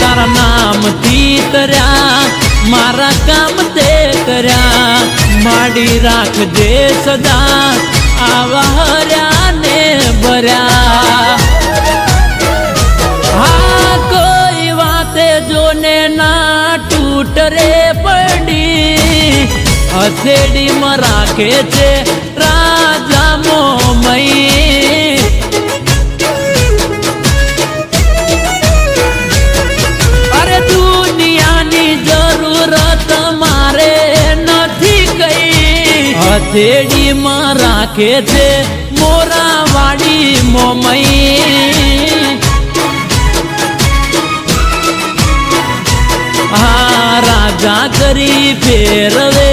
તારા નામથી તર્યા મારા કામ તે કર્યા માડી રાખજે સદા આવા હર્યા ને ભર્યા હા કોઈ વાતે જોને ના તૂટ રે પડી હથેળીમાં રાખે છે રાજા મોમઈ અરે દુનિયાની જરૂરત મારે નથી કઈ હથેળીમાં રાખે છે મોરા વાડી મોમઈ હા રાજા કરી ફેરવે